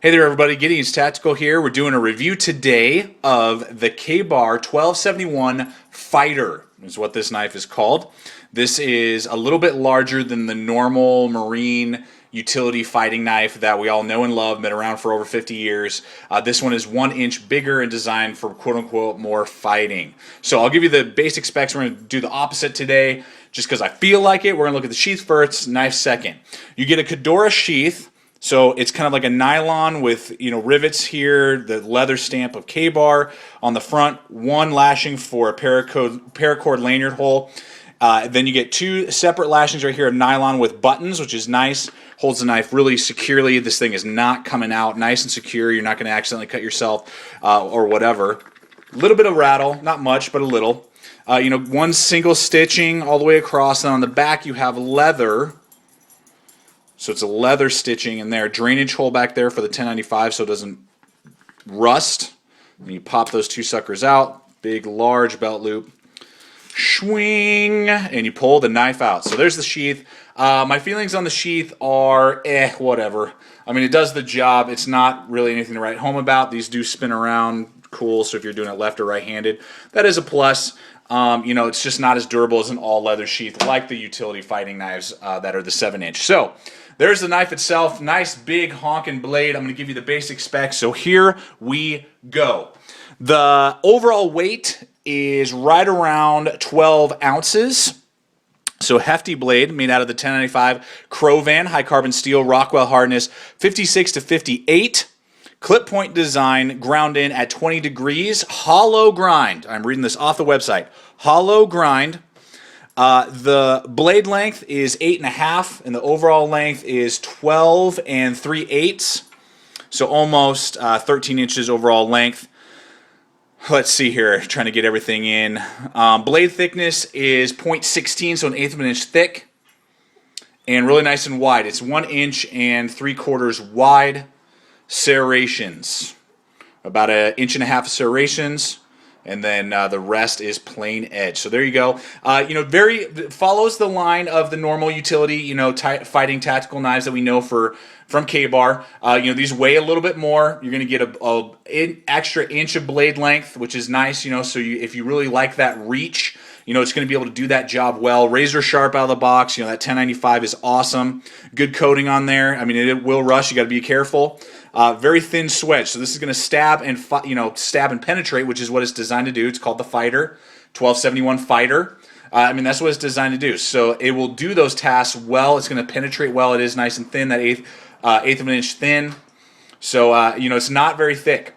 Hey there everybody, Gideon's Tactical here. We're doing a review today of the Ka-Bar 1271 Fighter, is what this knife is called. This is a little bit larger than the normal marine utility fighting knife that we all know and love, been around for over 50 years. This one is 1 inch bigger and designed for quote-unquote more fighting. So I'll give you the basic specs. We're going to do the opposite today just because I feel like it. We're going to look at the sheath first, knife second. You get a Kedora sheath. So it's kind of like a nylon with, rivets here, the leather stamp of Ka-Bar on the front, one lashing for a paracord lanyard hole. Then you get two separate lashings right here of nylon with buttons, which is nice. Holds the knife really securely. This thing is not coming out nice and secure. You're not going to accidentally cut yourself or whatever. A little bit of rattle, not much, but a little. One single stitching all the way across. And on the back you have leather. So it's a leather stitching in there, drainage hole back there for the 1095 so it doesn't rust. And you pop those two suckers out, big large belt loop, swing, and you pull the knife out. So there's the sheath. My feelings on the sheath are whatever. I mean, it does the job. It's not really anything to write home about. These do spin around, cool, so if you're doing it left or right-handed, that is a plus. It's just not as durable as an all-leather sheath like the utility fighting knives that are the 7-inch. So there's the knife itself. Nice big Honkin blade. I'm going to give you the basic specs. So here we go. The overall weight is right around 12 ounces. So Hefty Blade, made out of the 1095 Crovan high carbon steel Rockwell hardness, 56 to 58. Clip point design, ground in at 20 degrees, hollow grind. I'm reading this off the website. Hollow grind. The blade length is 8.5, and the overall length is 12 3/8. So almost 13 inches overall length. Let's see here, trying to get everything in. Blade thickness is 0.16, so 1/8 of an inch thick, and really nice and wide. It's 1 inch and 3/4 wide. Serrations, about 1.5 inches of serrations, and then the rest is plain edge. So there you go. Very follows the line of the normal utility, fighting tactical knives that we know from Ka-Bar. These weigh a little bit more. You're going to get an extra inch of blade length, which is nice. So if you really like that reach, it's going to be able to do that job well. Razor sharp out of the box. That 1095 is awesome. Good coating on there. I mean, it will rust. You got to be careful. Very thin swedge, so this is going to stab and penetrate, which is what it's designed to do. It's called the Fighter, 1271 Fighter. That's what it's designed to do. So it will do those tasks well. It's going to penetrate well. It is nice and thin, that eighth of an inch thin. So it's not very thick.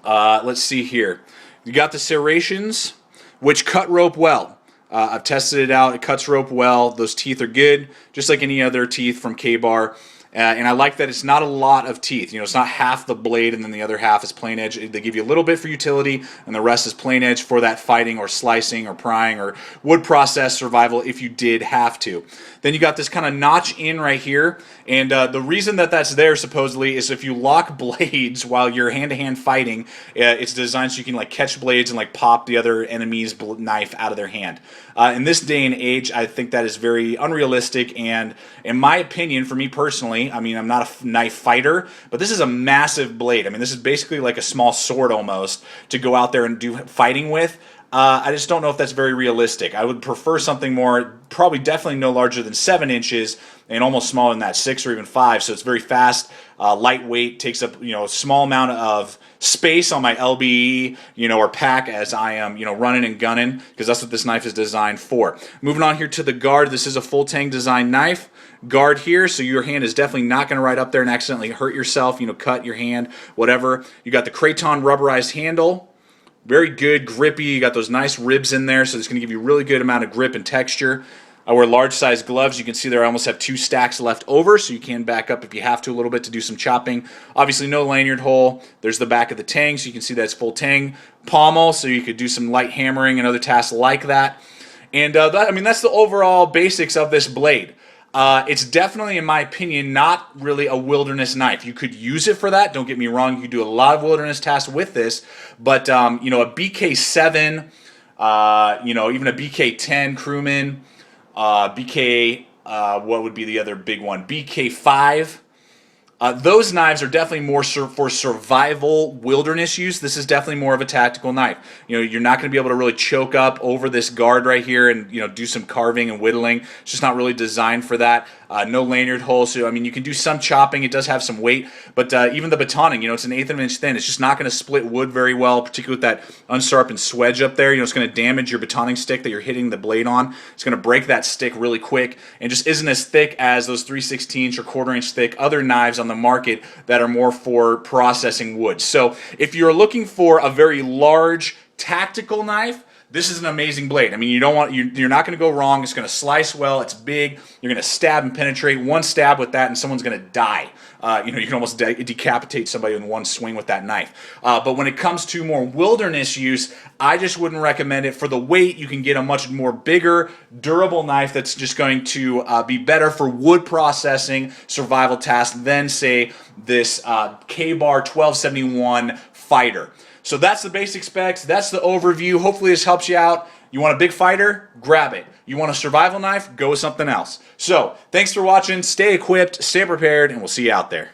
Let's see here. You got the serrations, which cut rope well. I've tested it out. It cuts rope well. Those teeth are good, just like any other teeth from Ka-Bar. And I like that it's not a lot of teeth. It's not half the blade and then the other half is plain edge. They give you a little bit for utility, and the rest is plain edge for that fighting or slicing or prying or wood process survival if you did have to. Then you got this kind of notch in right here, and the reason that that's there supposedly is if you lock blades while you're hand-to-hand fighting, it's designed so you can catch blades and pop the other enemy's knife out of their hand. In this day and age, I think that is very unrealistic, and in my opinion, for me personally, I'm not a knife fighter, but this is a massive blade. This is basically like a small sword almost to go out there and do fighting with. I just don't know if that's very realistic. I would prefer something more, probably definitely no larger than 7 inches and almost smaller than that, 6 or even 5. So it's very fast, lightweight, takes up a small amount of space on my LBE, or pack as I am, running and gunning, because that's what this knife is designed for. Moving on here to the guard. This is a full tang design knife. Guard here, so your hand is definitely not going to ride up there and accidentally hurt yourself, cut your hand, whatever. You got the Kraton rubberized handle. Very good, grippy. You got those nice ribs in there, so it's going to give you a really good amount of grip and texture. I wear large size gloves. You can see there I almost have 2 stacks left over, so you can back up if you have to a little bit to do some chopping. Obviously no lanyard hole. There's the back of the tang, so you can see that's full tang. Pommel, so you could do some light hammering and other tasks like that. And that's the overall basics of this blade. It's definitely, in my opinion, not really a wilderness knife. You could use it for that. Don't get me wrong. You could do a lot of wilderness tasks with this. But, a BK7, even a BK10 crewman, what would be the other big one? BK5. Those knives are definitely more for survival wilderness use. This is definitely more of a tactical knife. You know, you're not going to be able to really choke up over this guard right here and, you know, do some carving and whittling. It's just not really designed for that. No lanyard hole, so I mean, you can do some chopping. It does have some weight, but even the batoning, you know, it's an 1/8 of an inch thin. It's just not going to split wood very well, particularly with that unsharpened swedge up there. You know, it's going to damage your batoning stick that you're hitting the blade on. It's going to break that stick really quick, and just isn't as thick as those 3/16 or 1/4 inch thick other knives on the market that are more for processing wood. So if you're looking for a very large tactical knife, this is an amazing blade. I mean, you're not going to go wrong. It's going to slice well. It's big. You're going to stab and penetrate. One stab with that, and someone's going to die. You know, you can almost decapitate somebody in one swing with that knife. But when it comes to more wilderness use, I just wouldn't recommend it. For the weight, you can get a much more bigger, durable knife that's just going to be better for wood processing, survival tasks than, say, this Ka-Bar 1271 Fighter. So that's the basic specs. That's the overview. Hopefully this helps you out. You want a big fighter? Grab it. You want a survival knife? Go with something else. So thanks for watching. Stay equipped, stay prepared, and we'll see you out there.